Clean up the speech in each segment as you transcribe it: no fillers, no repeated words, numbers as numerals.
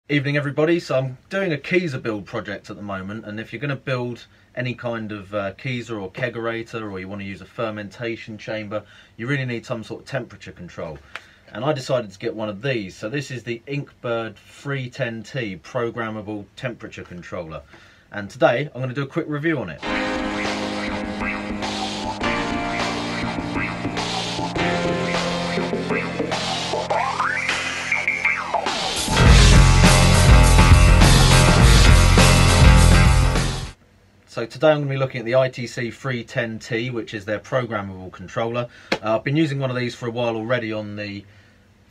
Evening everybody. So I'm doing a keezer build project at the moment, and if you're going to build any kind of keezer or kegerator, or you want to use a fermentation chamber, you really need some sort of temperature control. And I decided to get one of these. So this is the Inkbird 310T Programmable Temperature Controller, and today I'm going to do a quick review on it. So today I'm going to be looking at the ITC 310T, which is their programmable controller. I've been using one of these for a while already on the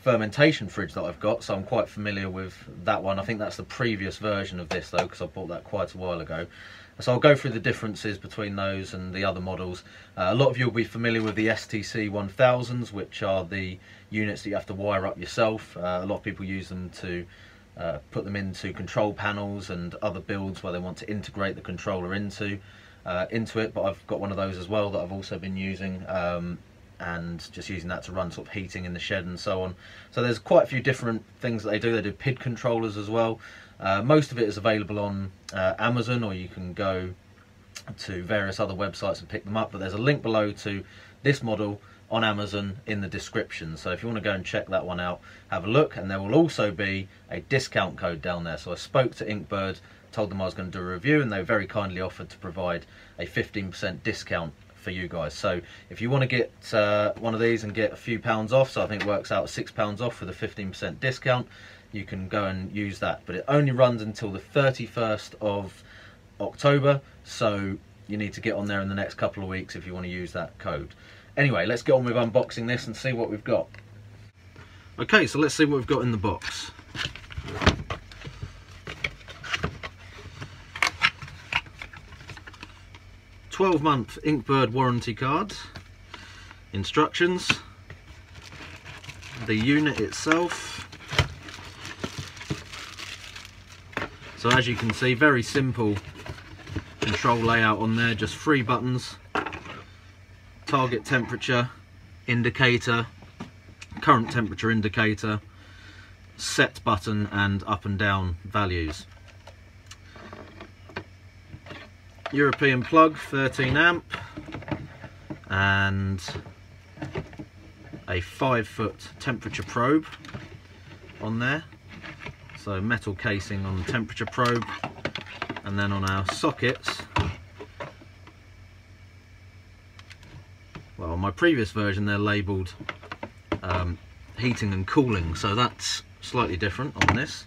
fermentation fridge that I've got, so I'm quite familiar with that one. I think that's the previous version of this though, because I bought that quite a while ago. So I'll go through the differences between those and the other models. A lot of you will be familiar with the STC 1000s, which are the units that you have to wire up yourself. A lot of people use them to put them into control panels and other builds where they want to integrate the controller into it, but I've got one of those as well that I've also been using, and just using that to run sort of heating in the shed and so on. So there's quite a few different things that they do. They do PID controllers as well. Most of it is available on Amazon, or you can go to various other websites and pick them up, but there's a link below to this model on Amazon in the description, so if you want to go and check that one out, have a look. And there will also be a discount code down there. So I spoke to Inkbird, told them I was going to do a review, and they very kindly offered to provide a 15% discount for you guys. So if you want to get one of these and get a few pounds off, so I think it works out £6 off for the 15% discount, you can go and use that. But it only runs until the 31st of October, so you need to get on there in the next couple of weeks if you want to use that code. Anyway, let's get on with unboxing this and see what we've got. Okay, so let's see what we've got in the box. "12-month Inkbird warranty card, instructions, the unit itself." So as you can see, very simple control layout on there, just 3 buttons. Target temperature indicator, current temperature indicator, set button, and up and down values. European plug, 13 amp, and a 5-foot temperature probe on there. So metal casing on the temperature probe, and then on our sockets, well, on my previous version they're labelled heating and cooling, so that's slightly different on this.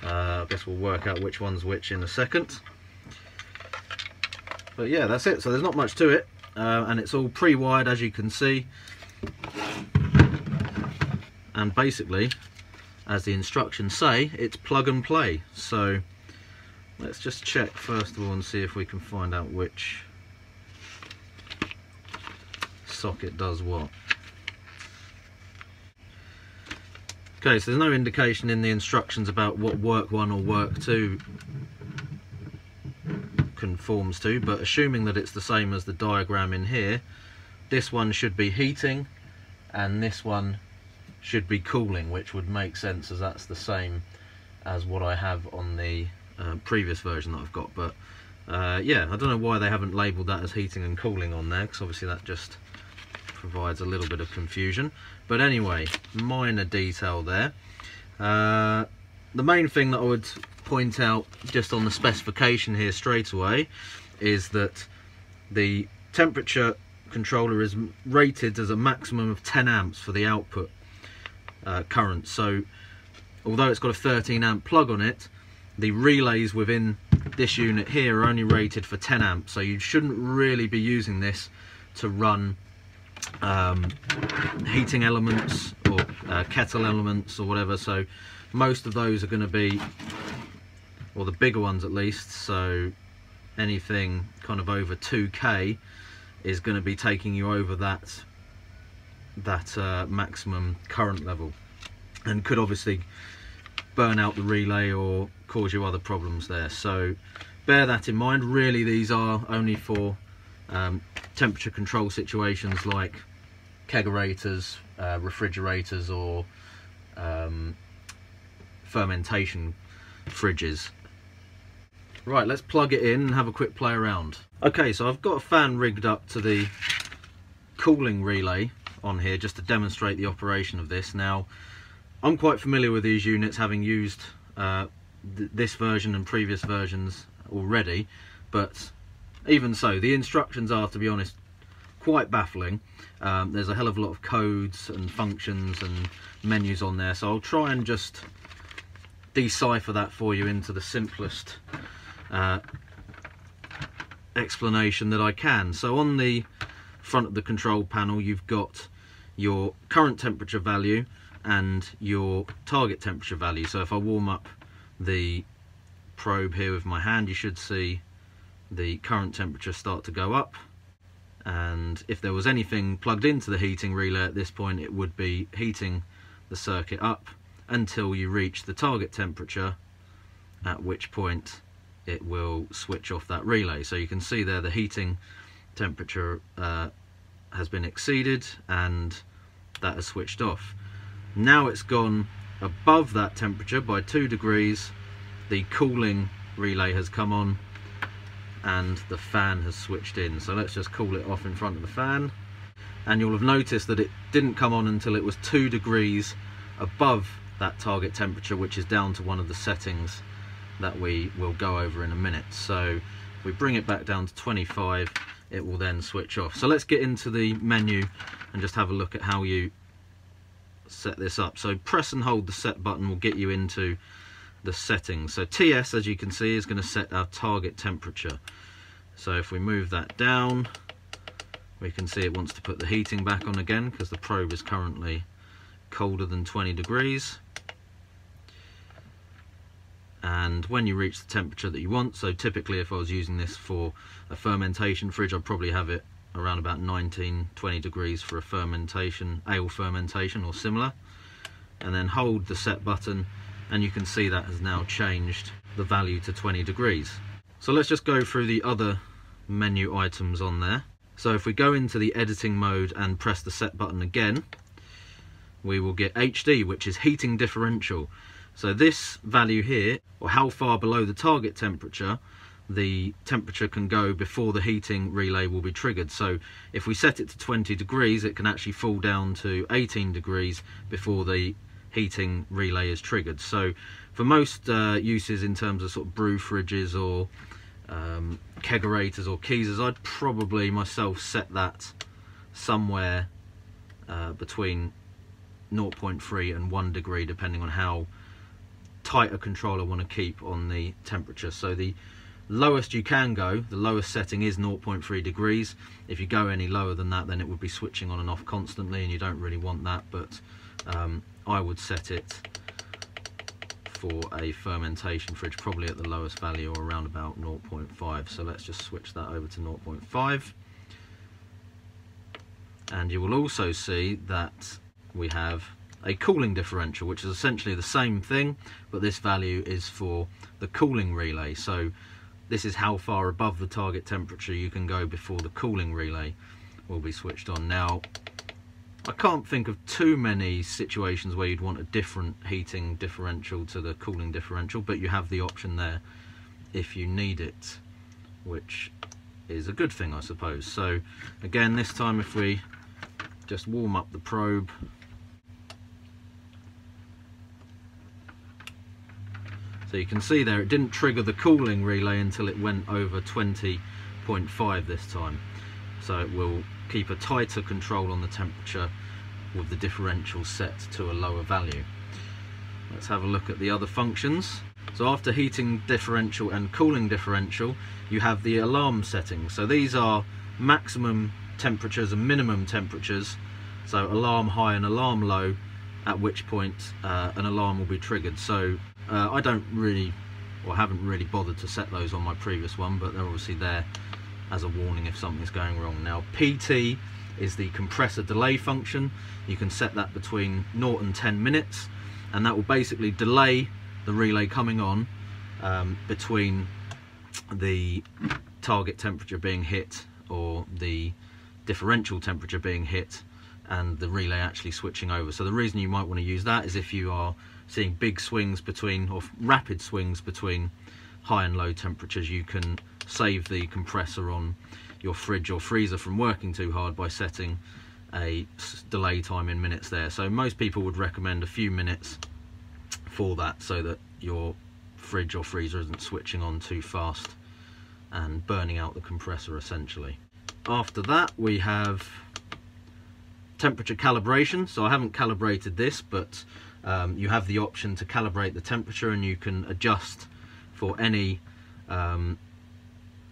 I guess we'll work out which one's which in a second. But yeah, that's it. So there's not much to it, and it's all pre-wired, as you can see. And basically, as the instructions say, it's plug and play. So let's just check first of all and see if we can find out which socket does what. Okay, so there's no indication in the instructions about what work 1 or work 2 conforms to, but assuming that it's the same as the diagram in here, this one should be heating and this one should be cooling, which would make sense as that's the same as what I have on the previous version that I've got. But yeah, I don't know why they haven't labelled that as heating and cooling on there, because obviously that just provides a little bit of confusion. But anyway, minor detail there. The main thing that I would point out just on the specification here straight away is that the temperature controller is rated as a maximum of 10 amps for the output current. So although it's got a 13 amp plug on it, the relays within this unit here are only rated for 10 amps, so you shouldn't really be using this to run heating elements or kettle elements or whatever. So most of those are going to be, or the bigger ones at least, so anything kind of over 2K is going to be taking you over that maximum current level, and could obviously burn out the relay or cause you other problems there. So bear that in mind. Really, these are only for temperature control situations like kegerators, refrigerators, or fermentation fridges. Right, let's plug it in and have a quick play around. Okay, so I've got a fan rigged up to the cooling relay on here just to demonstrate the operation of this. Now, I'm quite familiar with these units, having used this version and previous versions already, but even so, the instructions are, to be honest, quite baffling. There's a hell of a lot of codes and functions and menus on there, so I'll try and just decipher that for you into the simplest explanation that I can. So on the front of the control panel, you've got your current temperature value and your target temperature value. So if I warm up the probe here with my hand, you should see the current temperature start to go up, and if there was anything plugged into the heating relay at this point, it would be heating the circuit up until you reach the target temperature, at which point it will switch off that relay. So you can see there the heating temperature has been exceeded and that has switched off. Now it's gone above that temperature by 2 degrees, the cooling relay has come on and the fan has switched in. So let's just cool it off in front of the fan, and you'll have noticed that it didn't come on until it was 2 degrees above that target temperature, which is down to one of the settings that we will go over in a minute. So if we bring it back down to 25, it will then switch off. So let's get into the menu and just have a look at how you set this up. So press and hold the set button will get you into the settings. So TS, as you can see, is going to set our target temperature. So if we move that down, we can see it wants to put the heating back on again because the probe is currently colder than 20 degrees. And when you reach the temperature that you want, so typically if I was using this for a fermentation fridge, I'd probably have it around about 19-20 degrees for a fermentation, ale fermentation or similar, and then hold the set button, and you can see that has now changed the value to 20 degrees. So let's just go through the other menu items on there. So if we go into the editing mode and press the set button again, we will get HD, which is heating differential. So this value here, or how far below the target temperature the temperature can go before the heating relay will be triggered. So if we set it to 20 degrees, it can actually fall down to 18 degrees before the heating relay is triggered. So for most uses in terms of sort of brew fridges or kegerators or keezers, I'd probably myself set that somewhere between 0.3 and 1 degree, depending on how tight a control I want to keep on the temperature. So the lowest you can go, the lowest setting is 0.3 degrees. If you go any lower than that, then it would be switching on and off constantly, and you don't really want that. But I would set it for a fermentation fridge probably at the lowest value, or around about 0.5. So let's just switch that over to 0.5, and you will also see that we have a cooling differential, which is essentially the same thing, but this value is for the cooling relay. So this is how far above the target temperature you can go before the cooling relay will be switched on. Now, I can't think of too many situations where you'd want a different heating differential to the cooling differential, but you have the option there if you need it, which is a good thing, I suppose. So again, this time if we just warm up the probe, so you can see there it didn't trigger the cooling relay until it went over 20.5 this time. So it will keep a tighter control on the temperature with the differential set to a lower value. Let's have a look at the other functions. So after heating differential and cooling differential, you have the alarm settings. So these are maximum temperatures and minimum temperatures. So alarm high and alarm low, at which point an alarm will be triggered. So I don't really, or haven't really bothered to set those on my previous one, but they're obviously there as a warning if something's going wrong. Now PT is the compressor delay function. You can set that between 0 and 10 minutes, and that will basically delay the relay coming on between the target temperature being hit or the differential temperature being hit and the relay actually switching over. So the reason you might want to use that is if you are seeing big swings between, or rapid swings between high and low temperatures, you can save the compressor on your fridge or freezer from working too hard by setting a delay time in minutes there. So most people would recommend a few minutes for that, so that your fridge or freezer isn't switching on too fast and burning out the compressor essentially. After that we have temperature calibration. So I haven't calibrated this, but you have the option to calibrate the temperature, and you can adjust for any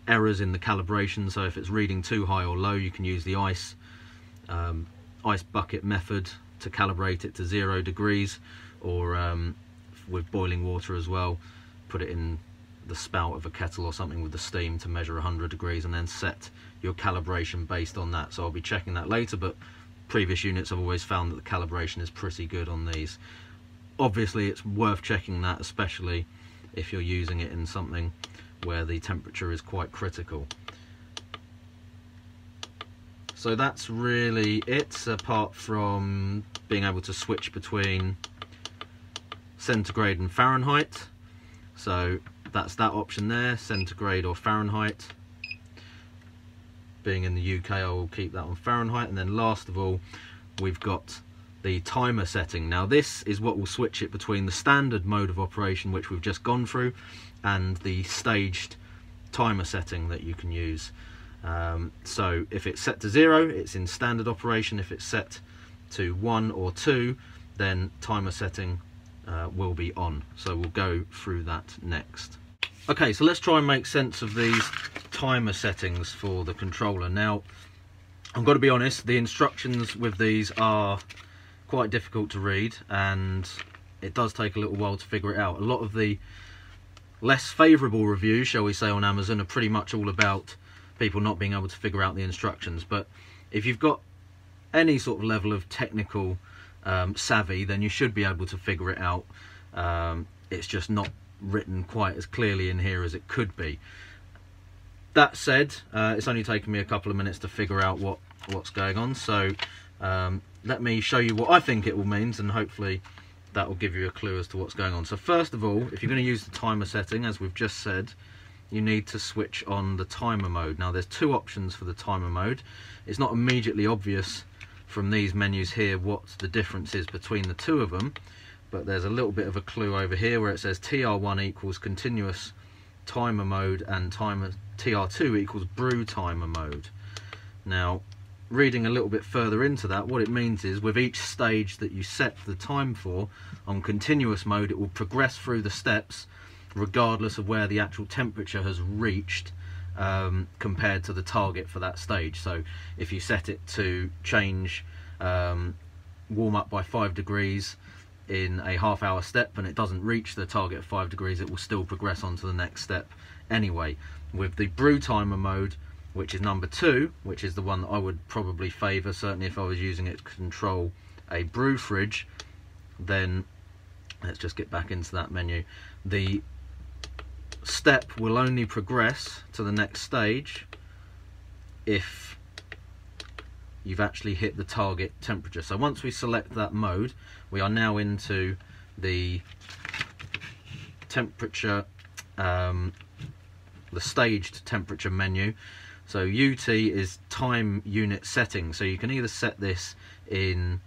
errors in the calibration. So if it's reading too high or low, you can use the ice bucket method to calibrate it to 0 degrees, or with boiling water as well, put it in the spout of a kettle or something with the steam to measure 100 degrees, and then set your calibration based on that. So I'll be checking that later, but previous units I've always found that the calibration is pretty good on these. Obviously it's worth checking that, especially if you're using it in something where the temperature is quite critical. So that's really it, apart from being able to switch between centigrade and Fahrenheit. So that's that option there, centigrade or Fahrenheit. Being in the UK, I will keep that on Fahrenheit. And then last of all, we've got the timer setting. Now this is what will switch it between the standard mode of operation, which we've just gone through, and the staged timer setting that you can use. So if it's set to 0, it's in standard operation. If it's set to 1 or 2, then timer setting will be on. So we'll go through that next. Okay, so let's try and make sense of these timer settings for the controller. Now, I've got to be honest, the instructions with these are quite difficult to read, and it does take a little while to figure it out. A lot of the less favourable reviews, shall we say, on Amazon are pretty much all about people not being able to figure out the instructions. But if you've got any sort of level of technical savvy, then you should be able to figure it out. It's just not written quite as clearly in here as it could be. That said, it's only taken me a couple of minutes to figure out what's going on, so let me show you what I think it all means, and hopefully that will give you a clue as to what's going on. So first of all, if you're going to use the timer setting, as we've just said, you need to switch on the timer mode. Now there's two options for the timer mode. It's not immediately obvious from these menus here what the difference is between the two of them, but there's a little bit of a clue over here where it says TR1 equals continuous timer mode and TR2 equals brew timer mode. Now, reading a little bit further into that, what it means is with each stage that you set the time for on continuous mode, it will progress through the steps regardless of where the actual temperature has reached compared to the target for that stage. So if you set it to change warm up by 5 degrees in a half-hour step and it doesn't reach the target of 5 degrees, it will still progress on to the next step anyway. With the brew timer mode, which is number 2, which is the one that I would probably favour, certainly if I was using it to control a brew fridge, then let's just get back into that menu. The step will only progress to the next stage if you've actually hit the target temperature. So once we select that mode, we are now into the temperature, the staged temperature menu. So UT is time unit setting, so you can either set this in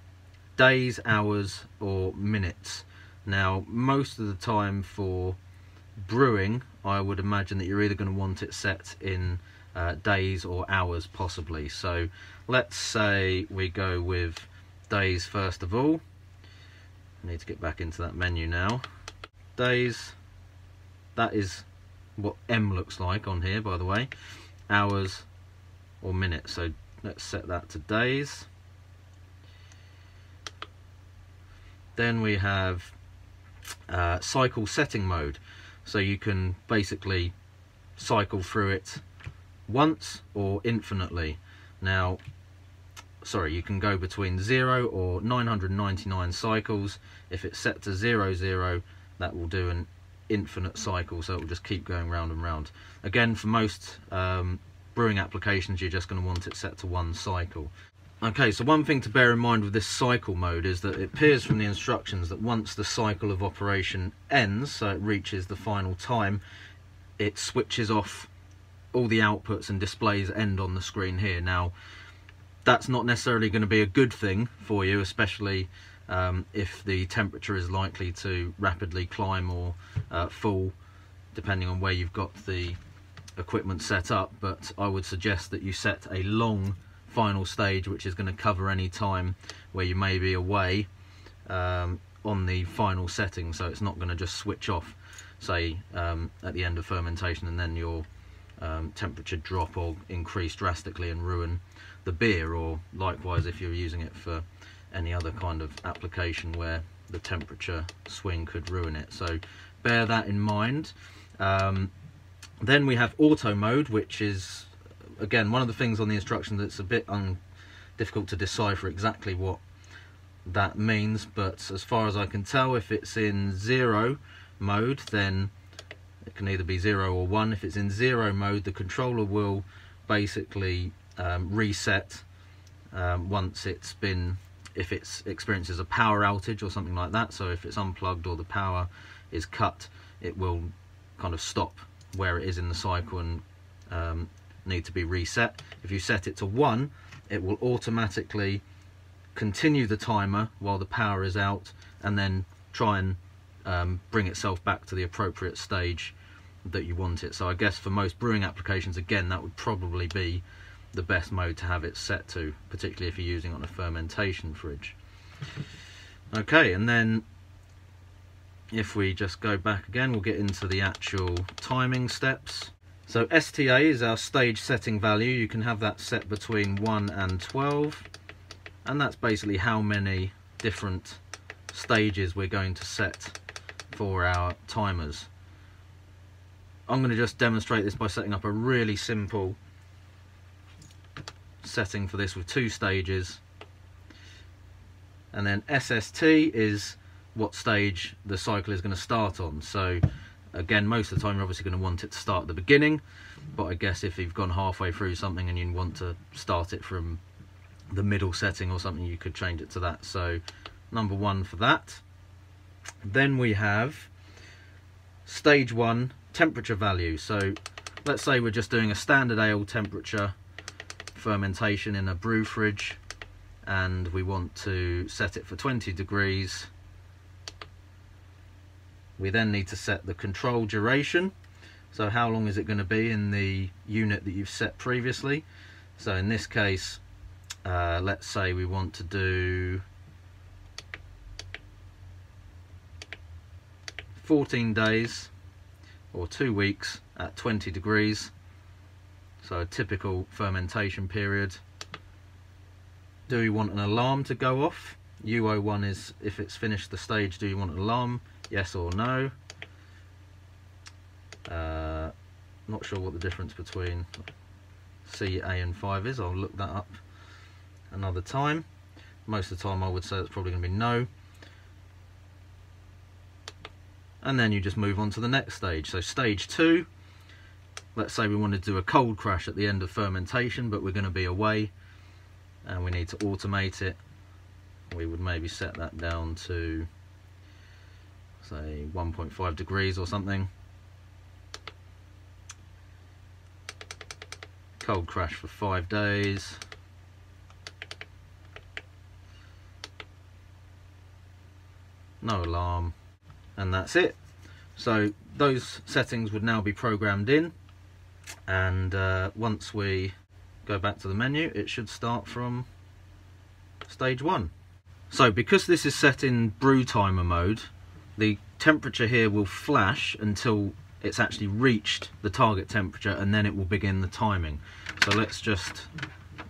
days, hours or minutes. Now most of the time for brewing, I would imagine that you're either going to want it set in days or hours possibly. So let's say we go with days first of all. I need to get back into that menu now. Days, that is what M looks like on here, by the way. Hours or minutes, so let's set that to days. Then we have cycle setting mode, so you can basically cycle through it once or infinitely. Now, sorry, you can go between 0 or 999 cycles. If it's set to 00, that will do an infinite cycle, so it will just keep going round and round. Again, for most brewing applications, you're just going to want it set to 1 cycle. Okay, so one thing to bear in mind with this cycle mode is that it appears from the instructions that once the cycle of operation ends, so it reaches the final time, it switches off all the outputs and displays end on the screen here. Now, that's not necessarily going to be a good thing for you, especially if the temperature is likely to rapidly climb or fall, depending on where you've got the equipment set up. But I would suggest that you set a long final stage, which is going to cover any time where you may be away on the final setting, so it's not going to just switch off, say at the end of fermentation, and then your temperature drop or increase drastically and ruin the beer, or likewise if you're using it for any other kind of application where the temperature swing could ruin it. So bear that in mind. Then we have auto mode, which is again one of the things on the instruction that's a bit difficult to decipher exactly what that means, but as far as I can tell, if it's in 0 mode, then it can either be 0 or 1. If it's in 0 mode, the controller will basically reset once it's been, if it experiences a power outage or something like that. So if it's unplugged or the power is cut, it will kind of stop where it is in the cycle and need to be reset. If you set it to 1, it will automatically continue the timer while the power is out, and then try and bring itself back to the appropriate stage that you want it. So I guess for most brewing applications, again, that would probably be the best mode to have it set to, particularly if you're using it on a fermentation fridge. Okay, and then if we just go back again, we'll get into the actual timing steps. So STA is our stage setting value. You can have that set between 1 and 12, and that's basically how many different stages we're going to set for our timers. I'm going to just demonstrate this by setting up a really simple setting for this with 2 stages, and then SST is what stage the cycle is going to start on. So again, most of the time you're obviously going to want it to start at the beginning, but I guess if you've gone halfway through something and you want to start it from the middle setting or something, you could change it to that. So number 1 for that. Then we have stage 1 temperature value. So let's say we're just doing a standard ale temperature fermentation in a brew fridge, and we want to set it for 20 degrees. We then need to set the control duration, so how long is it going to be in the unit that you've set previously. So in this case, let's say we want to do 14 days or 2 weeks at 20 degrees, so a typical fermentation period. Do you want an alarm to go off? UO1 is if it's finished the stage, do you want an alarm? Yes or no. Not sure what the difference between C, A and 5 is. I'll look that up another time. Most of the time I would say it's probably going to be no. And then you just move on to the next stage. So stage 2, let's say we want to do a cold crash at the end of fermentation, but we're going to be away and we need to automate it. We would maybe set that down to, say, 1.5 degrees or something. Cold crash for 5 days. No alarm, and that's it. So those settings would now be programmed in, and once we go back to the menu, it should start from stage 1. So because this is set in Brew Timer mode, the temperature here will flash until it's actually reached the target temperature, and then it will begin the timing. So let's just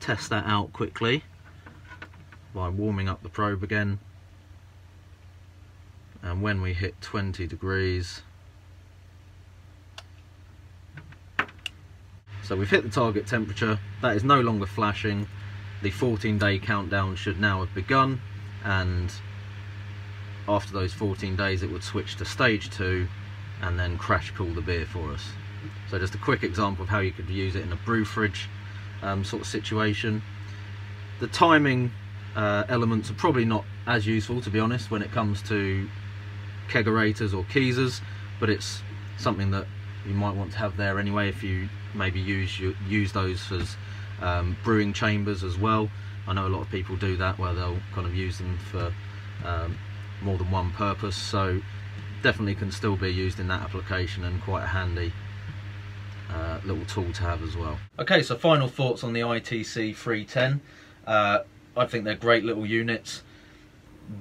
test that out quickly by warming up the probe again. And when we hit 20 degrees, so we've hit the target temperature, that is no longer flashing. The 14-day countdown should now have begun, and after those 14 days it would switch to stage 2 and then crash cool the beer for us. So just a quick example of how you could use it in a brew fridge sort of situation. The timing elements are probably not as useful, to be honest, when it comes to kegerators or keysers, but it's something that you might want to have there anyway if you maybe use those as brewing chambers as well. I know a lot of people do that, where they'll kind of use them for more than one purpose, so definitely can still be used in that application, and quite a handy little tool to have as well. Okay, so final thoughts on the ITC 310. I think they're great little units.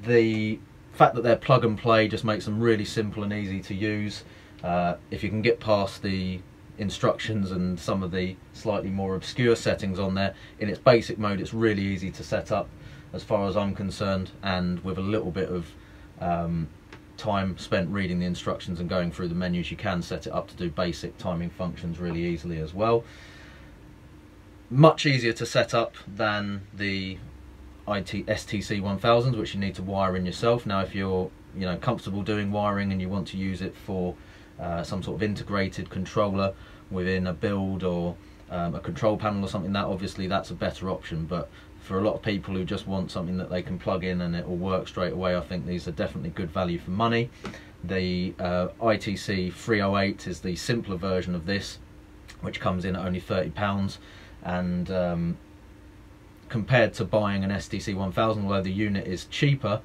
The fact that they're plug and play just makes them really simple and easy to use. If you can get past the instructions and some of the slightly more obscure settings on there, in its basic mode it's really easy to set up as far as I'm concerned, and with a little bit of time spent reading the instructions and going through the menus, you can set it up to do basic timing functions really easily as well. Much easier to set up than the STC 1000, which you need to wire in yourself. Now if you're comfortable doing wiring and you want to use it for some sort of integrated controller within a build or a control panel or something, that's a better option. But for a lot of people who just want something that they can plug in and it will work straight away, I think these are definitely good value for money. The ITC 308 is the simpler version of this, which comes in at only £30, and compared to buying an STC 1000, although the unit is cheaper,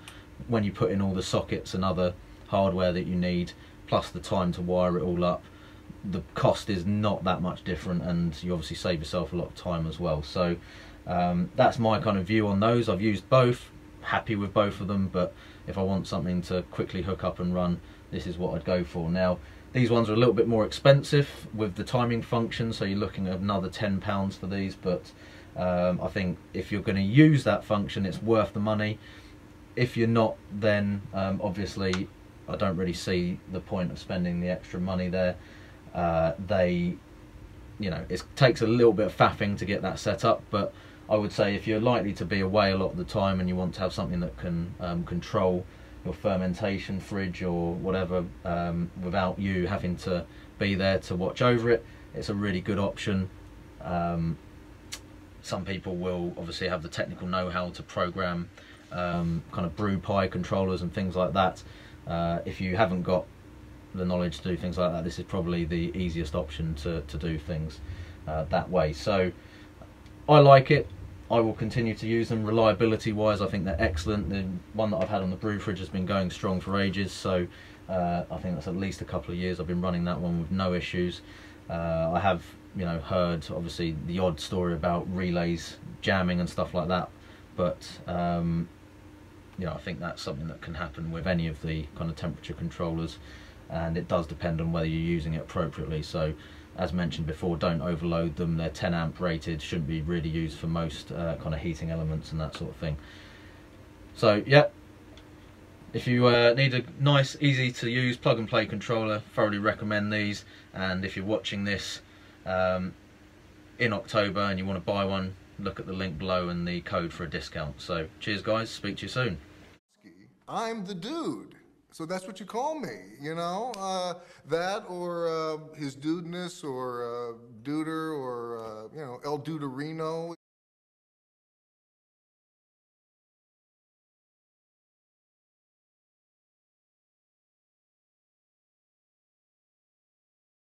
when you put in all the sockets and other hardware that you need, plus the time to wire it all up, the cost is not that much different, and you obviously save yourself a lot of time as well. So that's my kind of view on those. I've used both, happy with both of them, but if I want something to quickly hook up and run, this is what I'd go for. Now these ones are a little bit more expensive with the timing function, so you're looking at another £10 for these, but I think if you're going to use that function, it's worth the money. If you're not, then obviously I don't really see the point of spending the extra money there. It takes a little bit of faffing to get that set up, but I would say if you're likely to be away a lot of the time and you want to have something that can control your fermentation fridge or whatever without you having to be there to watch over it, it's a really good option. Some people will obviously have the technical know-how to program kind of brew pie controllers and things like that. If you haven't got the knowledge to do things like that, this is probably the easiest option to do things that way. So I like it. I will continue to use them. Reliability wise, I think they're excellent. The one that I've had on the brew fridge has been going strong for ages, so I think that's at least a couple of years I've been running that one with no issues. I have heard obviously the odd story about relays jamming and stuff like that, but I think that's something that can happen with any of the kind of temperature controllers, and it does depend on whether you're using it appropriately. So as mentioned before, don't overload them. They're 10 amp rated, shouldn't be really used for most kind of heating elements and that sort of thing. So yeah, if you need a nice, easy to use plug and play controller, thoroughly recommend these. And if you're watching this in October and you want to buy one, look at the link below and the code for a discount. So cheers guys, speak to you soon. I'm the dude, so that's what you call me, that or his dudeness or duder or El Duderino.